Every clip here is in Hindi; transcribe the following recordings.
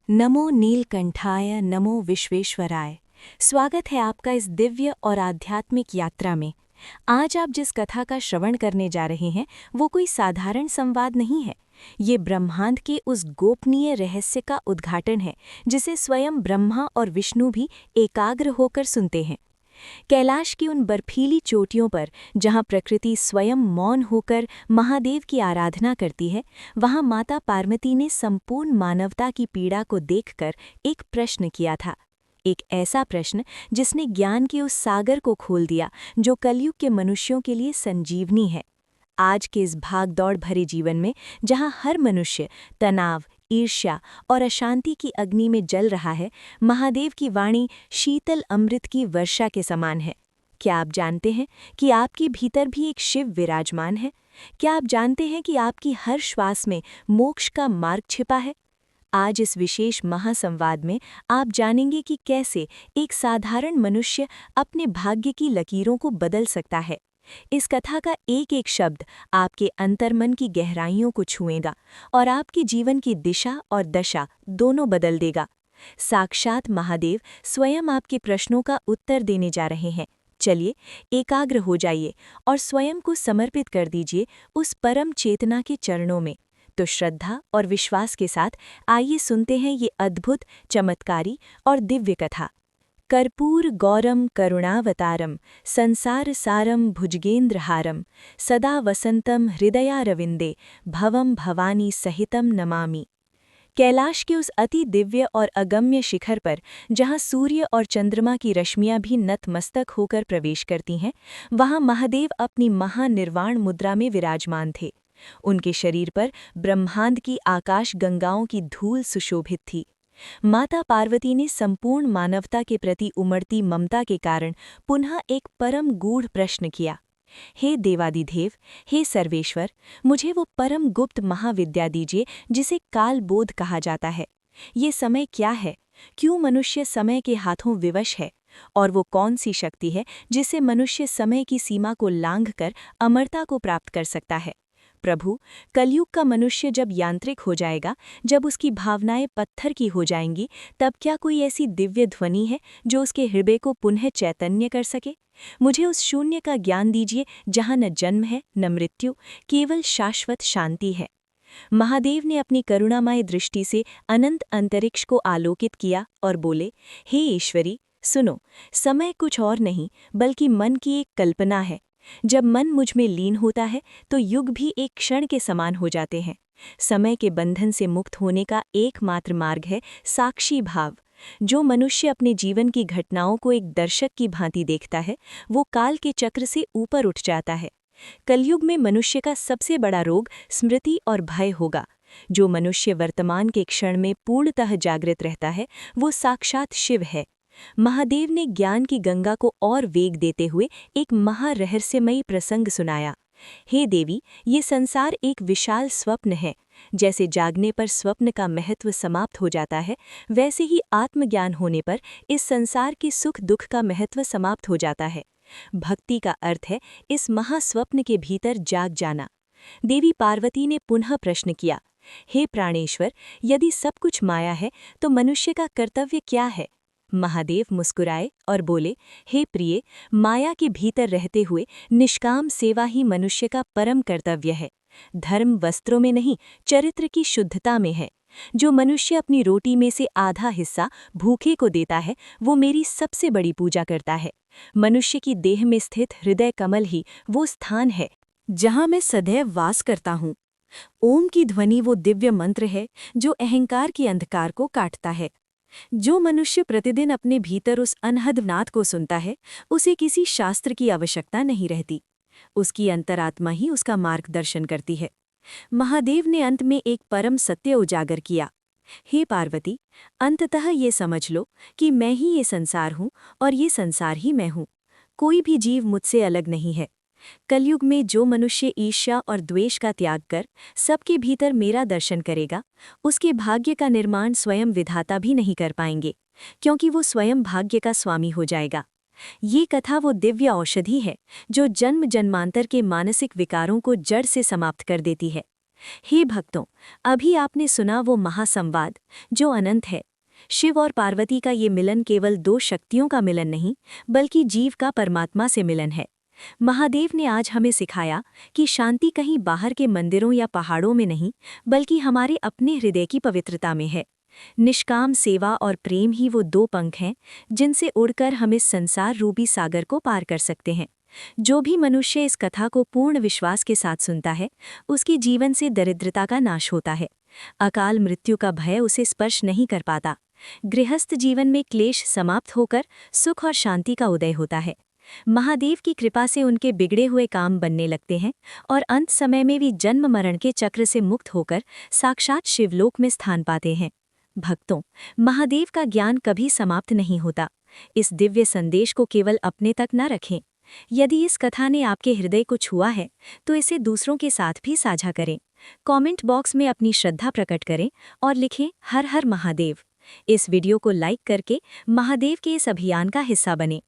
नमो नीलकंठाय नमो विश्वेश्वराय। स्वागत है आपका इस दिव्य और आध्यात्मिक यात्रा में। आज आप जिस कथा का श्रवण करने जा रहे हैं वो कोई साधारण संवाद नहीं है। ये ब्रह्मांड के उस गोपनीय रहस्य का उद्घाटन है जिसे स्वयं ब्रह्मा और विष्णु भी एकाग्र होकर सुनते हैं। कैलाश की उन बर्फीली चोटियों पर जहाँ प्रकृति स्वयं मौन होकर महादेव की आराधना करती है, वहाँ माता पार्वती ने संपूर्ण मानवता की पीड़ा को देखकर एक प्रश्न किया था। एक ऐसा प्रश्न जिसने ज्ञान के उस सागर को खोल दिया जो कलयुग के मनुष्यों के लिए संजीवनी है। आज के इस भागदौड़ भरे जीवन में जहाँ हर मनुष्य तनाव, ईर्ष्या और अशांति की अग्नि में जल रहा है, महादेव की वाणी शीतल अमृत की वर्षा के समान है। क्या आप जानते हैं कि आपके भीतर भी एक शिव विराजमान है? क्या आप जानते हैं कि आपकी हर श्वास में मोक्ष का मार्ग छिपा है? आज इस विशेष महासंवाद में आप जानेंगे कि कैसे एक साधारण मनुष्य अपने भाग्य की लकीरों को बदल सकता है। इस कथा का एक एक शब्द आपके अंतर्मन की गहराइयों को छुएगा और आपके जीवन की दिशा और दशा दोनों बदल देगा। साक्षात महादेव स्वयं आपके प्रश्नों का उत्तर देने जा रहे हैं। चलिए, एकाग्र हो जाइए और स्वयं को समर्पित कर दीजिए उस परम चेतना के चरणों में। तो श्रद्धा और विश्वास के साथ आइए सुनते हैं ये अद्भुत, चमत्कारी और दिव्य कथा। कर्पूर गौरम करुणावतारम संसार सारम भुजगेंद्रहारम सदा वसंतम हृदयारविंदे भवम भवानी सहितम नमामि। कैलाश के उस अति दिव्य और अगम्य शिखर पर जहाँ सूर्य और चंद्रमा की रश्मियाँ भी नतमस्तक होकर प्रवेश करती हैं, वहाँ महादेव अपनी महानिर्वाण मुद्रा में विराजमान थे। उनके शरीर पर ब्रह्मांड की आकाश गंगाओं की धूल सुशोभित थी। माता पार्वती ने संपूर्ण मानवता के प्रति उमड़ती ममता के कारण पुनः एक परम गूढ़ प्रश्न किया। हे देवादिदेव, हे सर्वेश्वर, मुझे वो परम गुप्त महाविद्या दीजिए जिसे कालबोध कहा जाता है। ये समय क्या है? क्यों मनुष्य समय के हाथों विवश है? और वो कौन सी शक्ति है जिससे मनुष्य समय की सीमा को लांघकर अमरता को प्राप्त कर सकता है? प्रभु, कलयुग का मनुष्य जब यांत्रिक हो जाएगा, जब उसकी भावनाएं पत्थर की हो जाएंगी, तब क्या कोई ऐसी दिव्य ध्वनि है जो उसके हृदय को पुनः चैतन्य कर सके? मुझे उस शून्य का ज्ञान दीजिए जहाँ न जन्म है न मृत्यु, केवल शाश्वत शांति है। महादेव ने अपनी करुणामय दृष्टि से अनंत अंतरिक्ष को आलोकित किया और बोले, हे ईश्वरी, सुनो, समय कुछ और नहीं बल्कि मन की एक कल्पना है। जब मन मुझ में लीन होता है तो युग भी एक क्षण के समान हो जाते हैं। समय के बंधन से मुक्त होने का एकमात्र मार्ग है साक्षी भाव। जो मनुष्य अपने जीवन की घटनाओं को एक दर्शक की भांति देखता है, वो काल के चक्र से ऊपर उठ जाता है। कलयुग में मनुष्य का सबसे बड़ा रोग स्मृति और भय होगा। जो मनुष्य वर्तमान के क्षण में पूर्णतः जागृत रहता है, वो साक्षात शिव है। महादेव ने ज्ञान की गंगा को और वेग देते हुए एक महारहस्यमयी प्रसंग सुनाया। हे देवी, ये संसार एक विशाल स्वप्न है। जैसे जागने पर स्वप्न का महत्व समाप्त हो जाता है, वैसे ही आत्मज्ञान होने पर इस संसार के सुख दुख का महत्व समाप्त हो जाता है। भक्ति का अर्थ है इस महास्वप्न के भीतर जाग जाना। देवी पार्वती ने पुनः प्रश्न किया, हे प्राणेश्वर, यदि सब कुछ माया है तो मनुष्य का कर्तव्य क्या है? महादेव मुस्कुराए और बोले, हे प्रिय, माया के भीतर रहते हुए निष्काम सेवा ही मनुष्य का परम कर्तव्य है। धर्म वस्त्रों में नहीं, चरित्र की शुद्धता में है। जो मनुष्य अपनी रोटी में से आधा हिस्सा भूखे को देता है, वो मेरी सबसे बड़ी पूजा करता है। मनुष्य की देह में स्थित हृदय कमल ही वो स्थान है जहाँ मैं सदैव वास करता हूँ। ओम की ध्वनि वो दिव्य मंत्र है जो अहंकार की अंधकार को काटता है। जो मनुष्य प्रतिदिन अपने भीतर उस अनहद नाद को सुनता है, उसे किसी शास्त्र की आवश्यकता नहीं रहती। उसकी अंतरात्मा ही उसका मार्गदर्शन करती है। महादेव ने अंत में एक परम सत्य उजागर किया। हे पार्वती, अंततः ये समझ लो कि मैं ही ये संसार हूँ और ये संसार ही मैं हूँ। कोई भी जीव मुझसे अलग नहीं है। कलयुग में जो मनुष्य ईर्ष्या और द्वेष का त्याग कर सबके भीतर मेरा दर्शन करेगा, उसके भाग्य का निर्माण स्वयं विधाता भी नहीं कर पाएंगे, क्योंकि वो स्वयं भाग्य का स्वामी हो जाएगा। ये कथा वो दिव्य औषधि है जो जन्म जन्मांतर के मानसिक विकारों को जड़ से समाप्त कर देती है। हे भक्तों, अभी आपने सुना वो महासंवाद जो अनंत है। शिव और पार्वती का ये मिलन केवल दो शक्तियों का मिलन नहीं, बल्कि जीव का परमात्मा से मिलन है। महादेव ने आज हमें सिखाया कि शांति कहीं बाहर के मंदिरों या पहाड़ों में नहीं, बल्कि हमारे अपने हृदय की पवित्रता में है। निष्काम सेवा और प्रेम ही वो दो पंख हैं जिनसे उड़कर हम इस संसार रूपी सागर को पार कर सकते हैं। जो भी मनुष्य इस कथा को पूर्ण विश्वास के साथ सुनता है, उसके जीवन से दरिद्रता का नाश होता है। अकाल मृत्यु का भय उसे स्पर्श नहीं कर पाता। गृहस्थ जीवन में क्लेश समाप्त होकर सुख और शांति का उदय होता है। महादेव की कृपा से उनके बिगड़े हुए काम बनने लगते हैं और अंत समय में भी जन्म मरण के चक्र से मुक्त होकर साक्षात शिवलोक में स्थान पाते हैं। भक्तों, महादेव का ज्ञान कभी समाप्त नहीं होता। इस दिव्य संदेश को केवल अपने तक न रखें। यदि इस कथा ने आपके हृदय को छुआ है, तो इसे दूसरों के साथ भी साझा करें। कमेंट बॉक्स में अपनी श्रद्धा प्रकट करें और लिखें हर हर महादेव। इस वीडियो को लाइक करके महादेव के इस अभियान का हिस्सा बनें।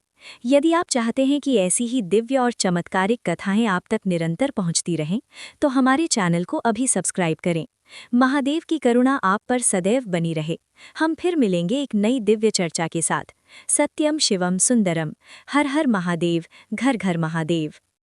यदि आप चाहते हैं कि ऐसी ही दिव्य और चमत्कारिक कथाएं आप तक निरंतर पहुंचती रहें, तो हमारे चैनल को अभी सब्सक्राइब करें। महादेव की करुणा आप पर सदैव बनी रहे। हम फिर मिलेंगे एक नई दिव्य चर्चा के साथ। सत्यम शिवम सुंदरम। हर हर महादेव, घर घर महादेव।